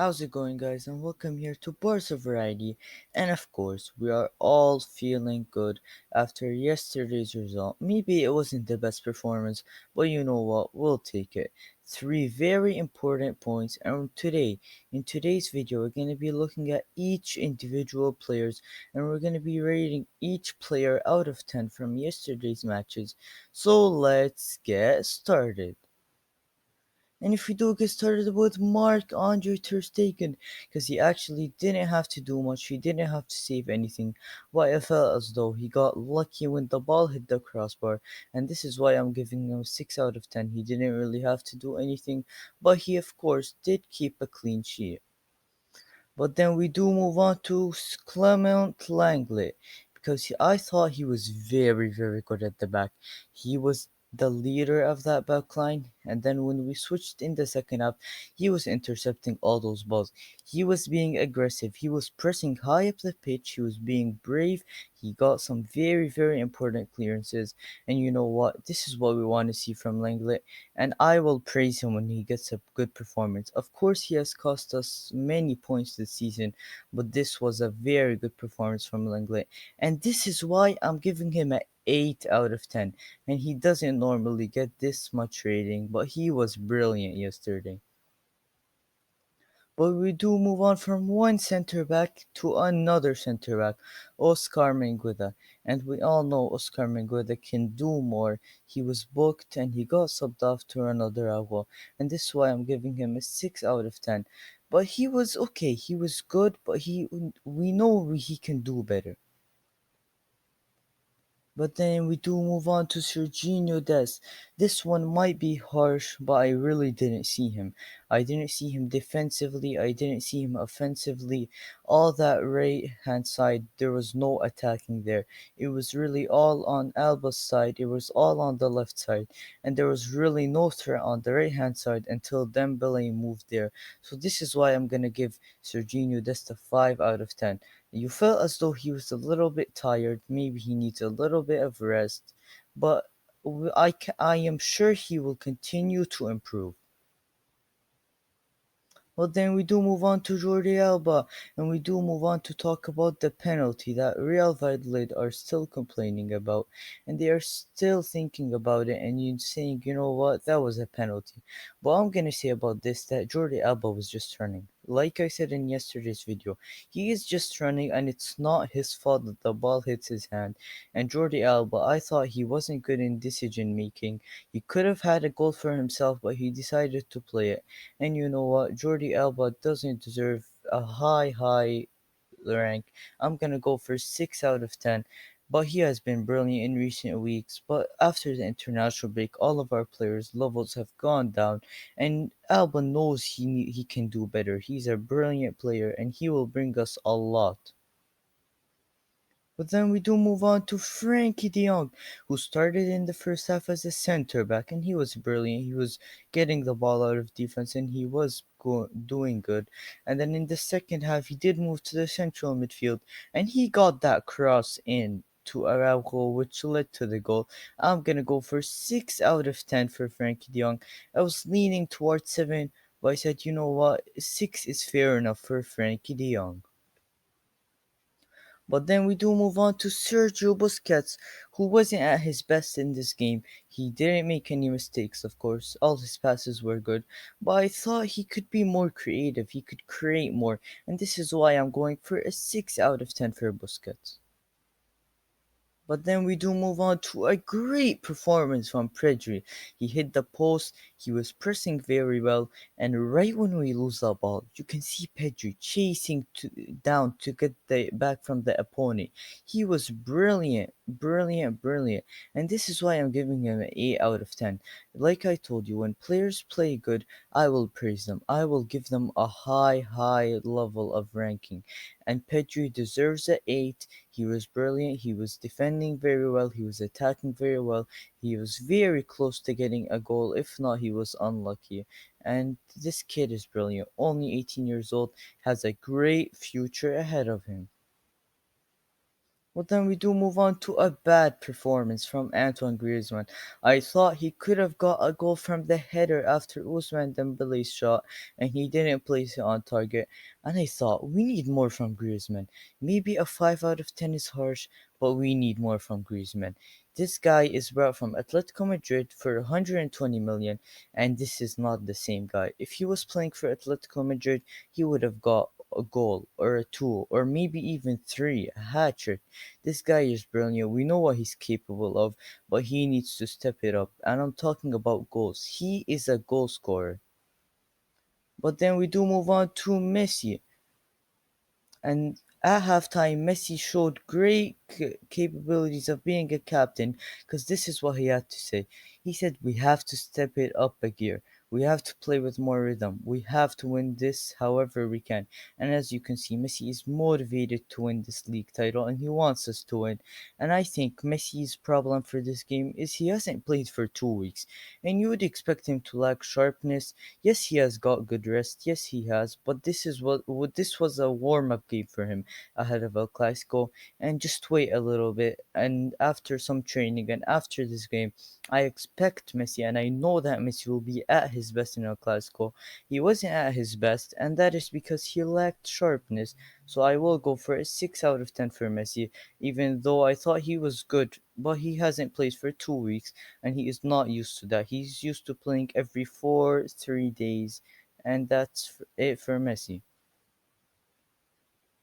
how's it going, guys? And welcome here to Barca Variety. And of course, we are all feeling good after yesterday's result. Maybe it wasn't the best performance, but you know what? We'll take it. Three very important points, and in today's video, we're going to be looking at each individual players, and we're going to be rating each player out of 10 from yesterday's matches. So let's get started. And if we do get started with Marc-Andre Ter Stegen, because he actually didn't have to do much, he didn't have to save anything, but I felt as though he got lucky when the ball hit the crossbar, and this is why I'm giving him 6 out of 10. He didn't really have to do anything, but he of course did keep a clean sheet. But then we do move on to Clement Langley because I thought he was very, very good at the back. He was the leader of that back line, and then when we switched in the second half, he was intercepting all those balls. He was being aggressive, he was pressing high up the pitch, he was being brave. He got some very, very important clearances, and you know what? This is what we want to see from Langley, and I will praise him when he gets a good performance. Of course, he has cost us many points this season, but this was a very good performance from Langley, and this is why I'm giving him an 8 out of 10. And he doesn't normally get this much rating, but he was brilliant yesterday. But we do move on from one center back to another center back, Oscar Menguida. And we all know Oscar Menguida can do more. He was booked and he got subbed off to another Agua. And this is why I'm giving him a 6 out of 10. But he was okay, he was good, but we know he can do better. But then we do move on to Serginho Dest. This one might be harsh, but I really didn't see him. I didn't see him defensively. I didn't see him offensively. All that right hand side, there was no attacking there. It was really all on Alba's side. It was all on the left side. And there was really no threat on the right hand side until Dembele moved there. So this is why I'm going to give Serginho Dest a 5 out of 10. You felt as though he was a little bit tired, maybe he needs a little bit of rest, but I am sure he will continue to improve. Well, then we do move on to Jordi Alba, and we do move on to talk about the penalty that Real Valladolid are still complaining about, and they are still thinking about it, and you saying, you know what, that was a penalty. But I'm gonna say about this that Jordi Alba was just running. Like I said in yesterday's video, he is just running, and it's not his fault that the ball hits his hand. And Jordi Alba, I thought he wasn't good in decision making. He could have had a goal for himself, but he decided to play it. And you know what? Jordi Alba doesn't deserve a high rank. I'm gonna go for 6 out of 10. But he has been brilliant in recent weeks. But after the international break, all of our players' levels have gone down, and Alba knows he can do better. He's a brilliant player, and he will bring us a lot. But then we do move on to Frankie de Jong, who started in the first half as a center back, and he was brilliant. He was getting the ball out of defense, and he was doing good. And then in the second half, he did move to the central midfield, and he got that cross in to Araujo, which led to the goal. I'm gonna go for 6 out of 10 for Frankie de Jong. I was leaning towards 7, but I said, you know what, 6 is fair enough for Frankie de Jong. But then we do move on to Sergio Busquets, who wasn't at his best in this game. He didn't make any mistakes, of course. All his passes were good. But I thought he could be more creative. He could create more. And this is why I'm going for a 6 out of 10 for Busquets. But then we do move on to a great performance from Pedri. He hit the post, he was pressing very well, and right when we lose the ball, you can see Pedri chasing down to get the back from the opponent. He was brilliant, brilliant, brilliant, and this is why I'm giving him an 8 out of 10. Like I told you, when players play good, I will praise them. I will give them a high level of ranking, and Pedri deserves an 8. He was brilliant. He was defending very well. He was attacking very well. He was very close to getting a goal. If not, he was unlucky. And this kid is brilliant. Only 18 years old, has a great future ahead of him. Well, then we do move on to a bad performance from Antoine Griezmann. I thought he could have got a goal from the header after Ousmane Dembele's shot, and he didn't place it on target. And I thought we need more from Griezmann. Maybe a 5 out of 10 is harsh, but we need more from Griezmann. This guy is brought from Atletico Madrid for 120 million, and this is not the same guy. If he was playing for Atletico Madrid, he would have got a goal or a two or maybe even three, a hat trick. This guy is brilliant. We know what he's capable of, but he needs to step it up. And I'm talking about goals. He is a goal scorer. But then we do move on to Messi. And at halftime, Messi showed great capabilities of being a captain because this is what he had to say. He said, "We have to step it up a gear. We have to play with more rhythm. We have to win this however we can." And as you can see, Messi is motivated to win this league title and he wants us to win. And I think Messi's problem for this game is he hasn't played for 2 weeks. And you would expect him to lack sharpness. Yes, he has got good rest. Yes, he has. But this was a warm up game for him ahead of El Clasico. And just wait a little bit. And after some training and after this game, I expect Messi, and I know that Messi will be at his best in El Clasico. He wasn't at his best, and that is because he lacked sharpness. So I will go for a 6 out of 10 for Messi, even though I thought he was good, but he hasn't played for 2 weeks and he is not used to that. He's used to playing every 3 days, and that's it for Messi.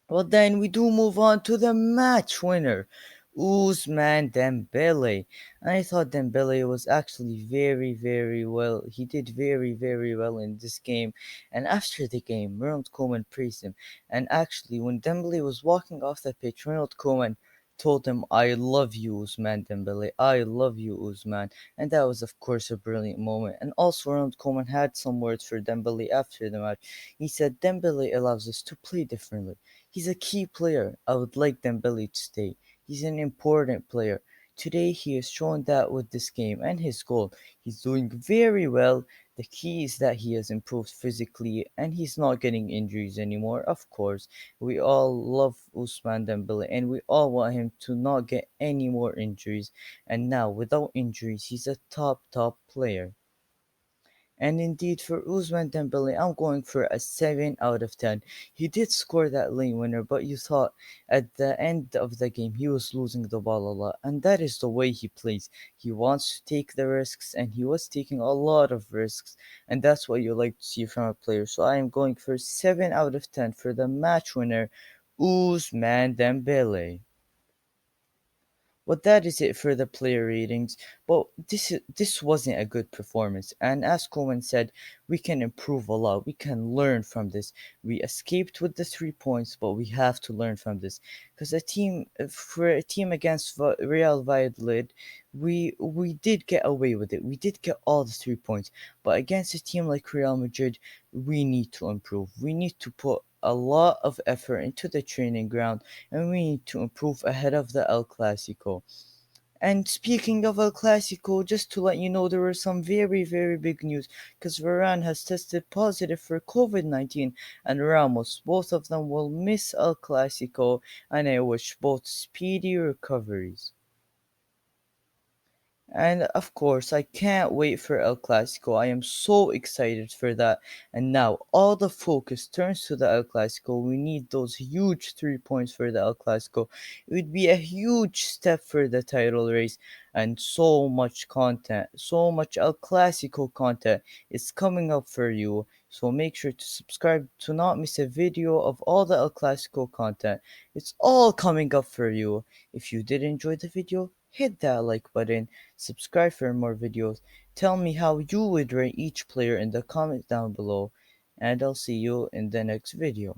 Well, then we do move on to the match winner, Usman Dembele. And I thought Dembele was actually very, very well. He did very, very well in this game. And after the game, Ronald Koeman praised him. And actually, when Dembele was walking off the pitch, Ronald Koeman told him, "I love you, Usman Dembele. I love you, Usman." And that was, of course, a brilliant moment. And also, Ronald Koeman had some words for Dembele after the match. He said, "Dembele allows us to play differently. He's a key player. I would like Dembele to stay. He's an important player. Today he has shown that with this game and his goal. He's doing very well. The key is that he has improved physically and he's not getting injuries anymore. Of course, we all love Usman Dembele and we all want him to not get any more injuries. And now, without injuries, he's a top player. And indeed, for Usman Dembele, I'm going for a 7 out of 10. He did score that late winner, but you thought at the end of the game he was losing the ball a lot. And that is the way he plays. He wants to take the risks, and he was taking a lot of risks. And that's what you like to see from a player. So I am going for 7 out of 10 for the match winner, Usman Dembele. Well, that is it for the player ratings. But this wasn't a good performance, and as Coleman said, we can improve a lot. We can learn from this. We escaped with the 3 points, but we have to learn from this because for a team against Real Valladolid, we did get away with it. We did get all the 3 points, but against a team like Real Madrid, we need to improve. We need to put a lot of effort into the training ground and we need to improve ahead of the El Clasico. And speaking of El Clasico, just to let you know, there were some very, very big news because Varane has tested positive for COVID-19 and Ramos. Both of them will miss El Clasico, and I wish both speedy recoveries. And of course, I can't wait for El Clasico. I am so excited for that. And now all the focus turns to the El Clasico. We need those huge 3 points for the El Clasico. It would be a huge step for the title race, and so much content, so much El Clasico content is coming up for you. So make sure to subscribe to not miss a video of all the El Clasico content. It's all coming up for you. If you did enjoy the video, hit that like button, subscribe for more videos. Tell me how you would rate each player in the comments down below, and I'll see you in the next video.